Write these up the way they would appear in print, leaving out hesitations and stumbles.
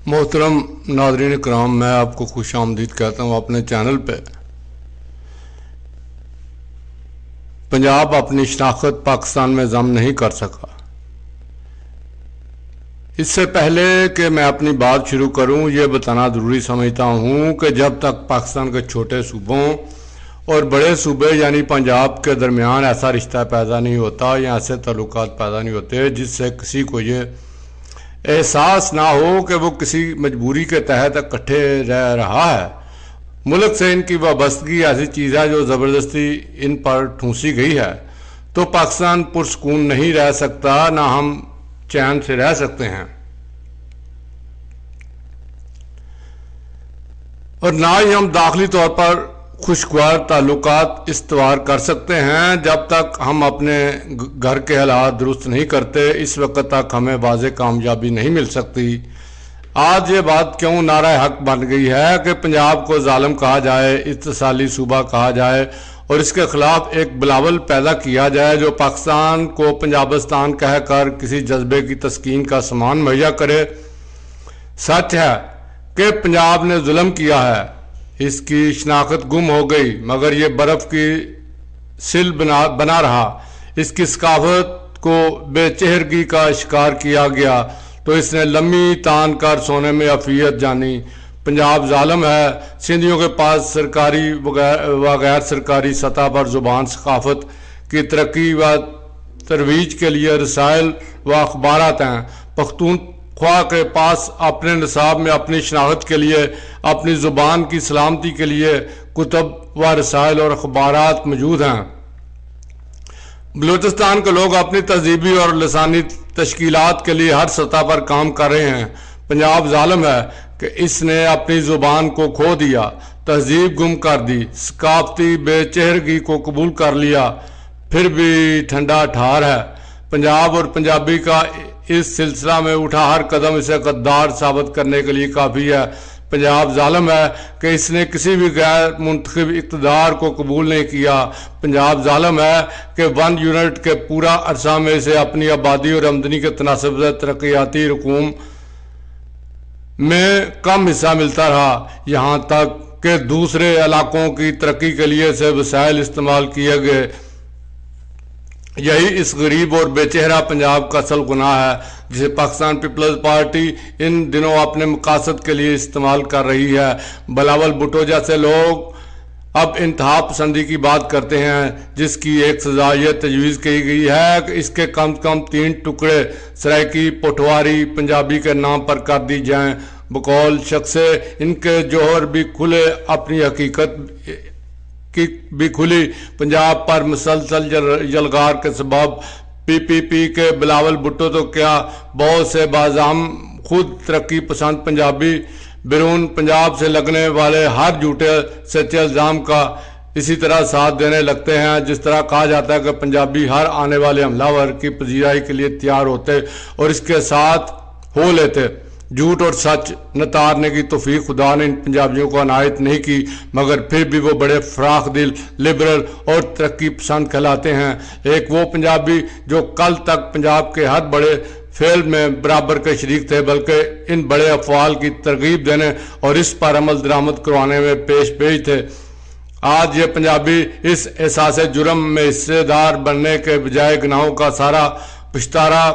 मोहतरम नाज़रीन कराम, मैं आपको खुश आमदीद कहता हूँ अपने चैनल पे। पंजाब अपनी शनाख्त पाकिस्तान में ज़म नहीं कर सका। इससे पहले कि मैं अपनी बात शुरू करूँ, ये बताना ज़रूरी समझता हूँ कि जब तक पाकिस्तान के छोटे सूबों और बड़े सूबे यानी पंजाब के दरमियान ऐसा रिश्ता पैदा नहीं होता या ऐसे ताल्लुकात पैदा नहीं होते जिससे किसी को ये एहसास ना हो कि वो किसी मजबूरी के तहत इकट्ठे रह रहा है। मुल्क से इनकी वाबस्तगी ऐसी चीज़ है जो ज़बरदस्ती इन पर ठूंसी गई है, तो पाकिस्तान पुरसकून नहीं रह सकता, ना हम चैन से रह सकते हैं और ना ही हम दाखिली तौर पर खुशगवार ताल्लुकात इस्तवार कर सकते हैं। जब तक हम अपने घर के हालात दुरुस्त नहीं करते, इस वक्त तक हमें वाज़े कामयाबी नहीं मिल सकती। आज ये बात क्यों नारा हक बन गई है कि पंजाब को जालिम कहा जाए, इत्तसाली सूबा कहा जाए और इसके खिलाफ एक बिलावल पैदा किया जाए जो पाकिस्तान को पंजाबिस्तान कहकर किसी जज्बे की तस्कीन का सामान मुहैया करे। सच है कि पंजाब ने जुल्म किया है, इसकी शनाख्त गुम हो गई, मगर ये बर्फ की सिल बना रहा। इसकी सकाफत को बेचेहरगी का शिकार किया गया तो इसने लम्बी तान कर सोने में अफियत जानी। पंजाब जालिम है। सिंधियों के पास सरकारी व गैर सरकारी सतह पर ज़ुबान सकाफत की तरक्की व तरवीज के लिए रसायल व अखबारात हैं। पख्तूनख्वा के पास अपने निसाब में अपनी शनाख्त के लिए, अपनी ज़ुबान की सलामती के लिए कुतब व रसायल और अखबारात मौजूद हैं। बलूचिस्तान के लोग अपनी तहजीबी और लसानी तश्कीलात के लिए हर सतह पर काम कर रहे हैं। पंजाब जालिम है कि इसने अपनी ज़ुबान को खो दिया, तहजीब गुम कर दी, सकाफती बेचेहरगी को कबूल कर लिया, फिर भी ठंडा ठार है। पंजाब और पंजाबी का इस सिलसिला में उठा हर कदम इसे गद्दार साबित करने के लिए काफ़ी है। पंजाब जालिम है कि इसने किसी भी गैर मुंतखब इक़्तिदार को कबूल नहीं किया। पंजाब जालिम है कि 1 यूनिट के पूरा अरसा में इसे अपनी आबादी और आमदनी के तनासब से तरक्याती रकूम में कम हिस्सा मिलता रहा, यहाँ तक कि दूसरे इलाकों की तरक्की के लिए से वसाइल इस्तेमाल किए गए। यही इस गरीब और बेचेहरा पंजाब का असल गुनाह है जिसे पाकिस्तान पीपल्स पार्टी इन दिनों अपने मकासद के लिए इस्तेमाल कर रही है। बिलावल भुट्टो जैसे लोग अब इंतहा पसंदी की बात करते हैं जिसकी एक सजा यह तजवीज़ की गई है कि इसके कम से कम 3 टुकड़े सराइकी पोठवारी पंजाबी के नाम पर कर दी जाएं। बकौल शख्स इनके जौहर भी खुले, अपनी हकीकत की भी खुली। पंजाब पर मुसलसल जलगार के सबब PPP के बिलावल भुट्टो तो क्या बहुत से बाज़ाम खुद तरक्की पसंद पंजाबी बैरून पंजाब से लगने वाले हर झूठे सच्चे इल्ज़ाम का इसी तरह साथ देने लगते हैं जिस तरह कहा जाता है कि पंजाबी हर आने वाले हमलावर की पजीराई के लिए तैयार होते और इसके साथ हो लेते। झूठ और सच नतारने की तौफीक खुदा ने इन पंजाबियों को अनायत नहीं की, मगर फिर भी वो बड़े फराख दिल, लिबरल और तरक्की पसंद कहलाते हैं। एक वो पंजाबी जो कल तक पंजाब के हर बड़े फेल में बराबर के शरीक थे, बल्कि इन बड़े अफवाल की तरगीब देने और इस पर अमल दरामद करवाने में पेश थे। आज ये पंजाबी इस एहसास जुर्म में हिस्सेदार बनने के बजाय गुनाहों का सारा पछतारा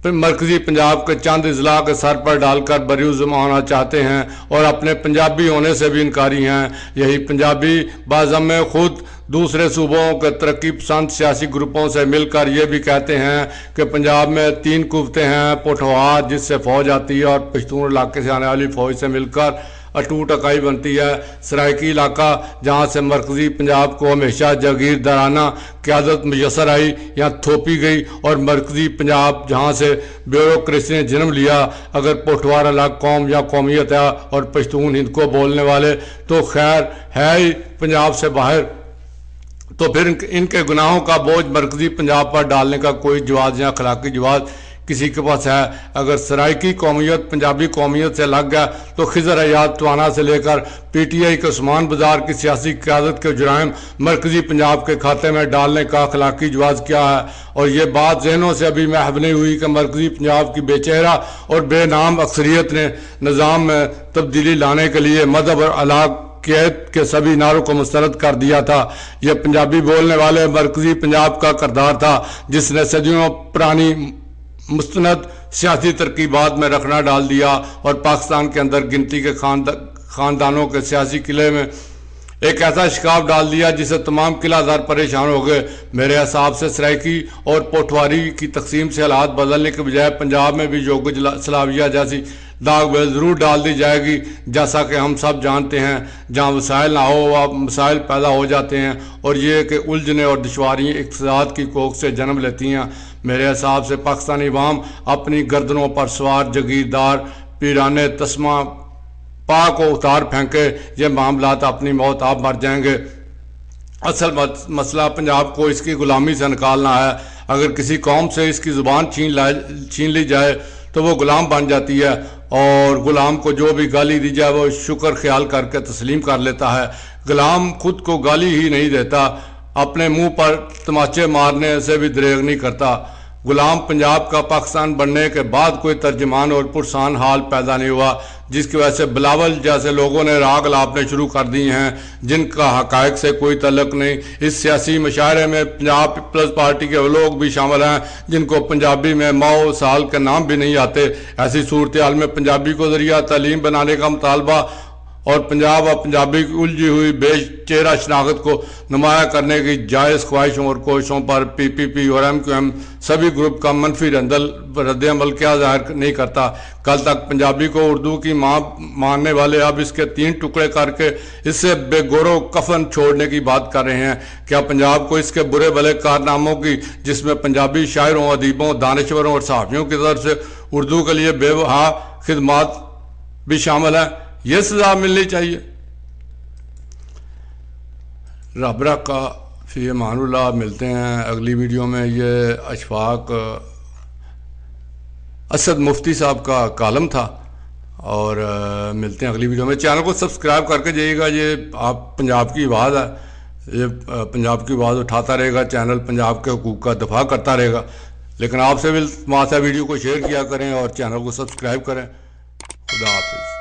मरकजी पंजाब के चंद अजला के सर पर डालकर बरूज़म आना चाहते हैं और अपने पंजाबी होने से भी इनकारी हैं। यही पंजाबी बाज़म में खुद दूसरे सूबों के तरक्की पसंद सियासी ग्रुपों से मिलकर ये भी कहते हैं कि पंजाब में 3 कुव्वतें हैं, पोठवार जिससे फ़ौज आती है और पश्तून इलाके से आने वाली फ़ौज से मिलकर अटूट इकाई बनती है। सराइकी इलाका जहाँ से मरकजी पंजाब को हमेशा जागीरदाराना क़यादत मैसर आई या थोपी गई और मरकजी पंजाब जहाँ से ब्यूरोक्रेसी ने जन्म लिया। अगर पोठवार अलग कौम या कौमियत है और पश्तून हिंद को बोलने वाले तो खैर है ही पंजाब से बाहर, तो फिर इनके गुनाहों का बोझ मरकजी पंजाब पर डालने का कोई जवाज़ या अखलाकी जवाज़ کسی کے پاس ہے. اگر سرائکی قومیت پنجابی قومیت سے لگ گیا تو خضر حیات توانا سے لے کر پی ٹی آئی کے عثمان بازار کی سیاسی قیادت کے جرائم مرکزی پنجاب کے کھاتے میں ڈالنے کا اخلاقی جواز کیا ہے. اور یہ بات ذہنوں سے ابھی محو نہیں ہوئی کہ مرکزی پنجاب کی بے چہرہ اور بے نام اکثریت نے نظام میں تبدیلی لانے کے لیے مذہب اور علاقیت کے سبھی نعروں کو مسترد کر دیا تھا. یہ پنجابی بولنے والے مرکزی پنجاب کا کردار تھا جس نے صدیوں پرانی مستند سیاسی ترکیبات میں رکھنا ڈال دیا اور پاکستان کے اندر گنتی کے خاندانوں کے سیاسی قلعے میں ایک ایسا شکاف ڈال دیا جسے تمام قلعہ دار پریشان ہو گئے. میرے حساب سے سرائکی اور پوٹواری کی تقسیم سے حالات بدلنے کے بجائے پنجاب میں بھی یوگ سلاویہ جیسی داغ بیل ضرور ڈال دی جائے گی. جیسا کہ ہم سب جانتے ہیں جہاں وسائل نہ ہو وہاں مسائل پیدا ہو جاتے ہیں اور یہ کہ الجھنیں اور دشواریاں اقتصاد کی کوکھ سے جنم لیتی ہیں. میرے حساب سے پاکستانی عوام اپنی گردنوں پر سوار جگیردار پیرانے تسمہ پا کو اتار پھینکے. یہ معاملات اپنی موت آپ مر جائیں گے. اصل مسئلہ پنجاب کو اس کی غلامی سے نکالنا ہے. اگر کسی قوم سے اس کی زبان چھین لی جائے تو وہ غلام بن جاتی ہے اور غلام کو جو بھی گالی دی جائے وہ شکر خیال کر کے تسلیم کر لیتا ہے. غلام خود کو گالی ہی نہیں دیتا, اپنے منہ پر تماچے مارنے سے بھی دریغ نہیں کرتا. غلام پنجاب کا پاکستان بننے کے بعد کوئی ترجمان اور پرسان حال پیدا نہیں ہوا جس کی وجہ سے بلاول جیسے لوگوں نے راگ لاپنے شروع کر دی ہیں جن کا حقائق سے کوئی تعلق نہیں. اس سیاسی مشاعرے میں پنجاب پیپلز پارٹی کے وہ لوگ بھی شامل ہیں جن کو پنجابی میں ماؤ سال کے نام بھی نہیں آتے. ایسی صورتحال میں پنجابی کو ذریعہ تعلیم بنانے کا مطالبہ اور پنجاب اور پنجابی کی الجھی ہوئی بے چہرہ شناخت کو نمایاں کرنے کی جائز خواہشوں اور کوششوں پر پی پی پی اور ایم کیو ایم سبھی گروپ کا منفی رد عمل کیا ظاہر نہیں کرتا. کل تک پنجابی کو اردو کی ماں ماننے والے اب اس کے 3 ٹکڑے کر کے اس سے بے گورو کفن چھوڑنے کی بات کر رہے ہیں. کیا پنجاب کو اس کے برے بھلے کارناموں کی جس میں پنجابی شاعروں ادیبوں دانشوروں اور صحافیوں کی طرف سے اردو کے لیے بے بہا خدمات بھی شامل ہیں یہ سزا ملنی چاہیے. رب رکھا فی امان اللہ. ملتے ہیں اگلی ویڈیو میں. یہ اشفاق اسد مفتی صاحب کا کالم تھا اور ملتے ہیں اگلی ویڈیو میں. چینل کو سبسکرائب کر کے جائیے گا. یہ آپ پنجاب کی آواز ہے, یہ پنجاب کی آواز اٹھاتا رہے گا. چینل پنجاب کے حقوق کا دفاع کرتا رہے گا. لیکن آپ سے بھی ویڈیو کو شیئر کیا کریں اور چینل کو سبسکرائب کریں. خدا حافظ.